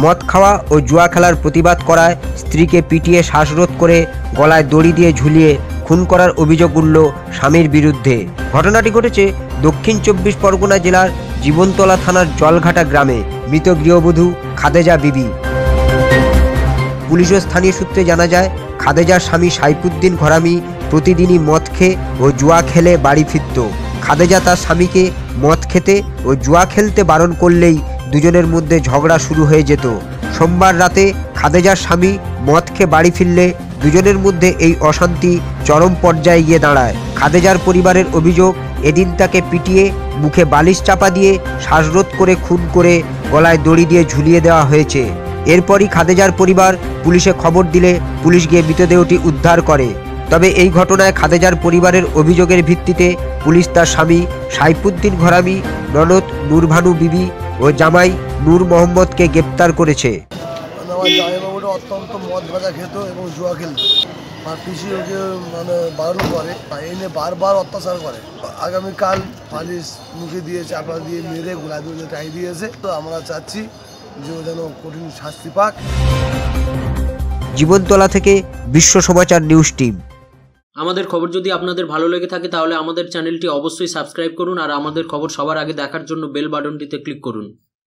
মদ খাওয়া ও জুয়া খেলার প্রতিবাদ করায় স্ত্রীকে পিটিয়ে শ্বাসরোধ করে গলায় দড়ি দিয়ে ঝুলিয়ে খুন করার অভিযোগ উঠল স্বামীর বিরুদ্ধে। ঘটনাটি ঘটেছে দক্ষিণ ২৪ পরগনা জেলার জীবনতলা থানার জলঘাটা গ্রামে। মৃত গৃহবধূ খাদেজা বিবি। পুলিশ ও স্থানীয় সূত্রে জানা যায়, খাদেজার স্বামী সাইফুদ্দিন ঘরামি প্রতিদিনই মদ খেয়ে ও জুয়া খেলে বাড়ি ফিরত। খাদেজা তার স্বামীকে মদ খেতে ও জুয়া খেলতে বারণ করলেই দুজনের মধ্যে ঝগড়া শুরু হয়ে যেত। সোমবার রাতে খাদেজার স্বামী মদ খেয়ে বাড়ি ফিরলে দুজনের মধ্যে এই অশান্তি চরম পর্যায়ে গিয়ে দাঁড়ায়। খাদেজার পরিবারের অভিযোগ, এদিন তাকে পিটিয়ে মুখে বালিশ চাপা দিয়ে শ্বাসরোধ করে খুন করে গলায় দড়ি দিয়ে ঝুলিয়ে দেওয়া হয়েছে। এরপরই খাদেজার পরিবার পুলিশে খবর দিলে পুলিশ গিয়ে মৃতদেহটি উদ্ধার করে। তবে এই ঘটনায় খাদেজার পরিবারের অভিযোগের ভিত্তিতে পুলিশ তার স্বামী সাইফুদ্দিন ঘরামি, ননদ নূরভানু বিবি ও জামাই নূর মোহাম্মদকে গ্রেপ্তার করেছে। আমার জামাইবাবুটা অত্যন্ত মদ ভাজা খেত এবং জুয়া খেলত। আর পিসি ওকে বারণ করে, এনে বারবার অত্যাচার করে। আগামীকাল পালিশ মুখে দিয়ে চাপা দিয়ে মেরে গোলা দিয়ে টাই দিয়েছে। তো আমরা চাচ্ছি যে ও যেন কঠিন শাস্তি পাক। জীবনতলা থেকে বিশ্ব সমাচার নিউজ টিম। আমাদের খবর যদি আপনাদের ভালো লেগে থাকে তাহলে আমাদের চ্যানেলটি অবশ্যই সাবস্ক্রাইব করুন আর আমাদের খবর সবার আগে দেখার জন্য বেল বাটনটিতে ক্লিক করুন।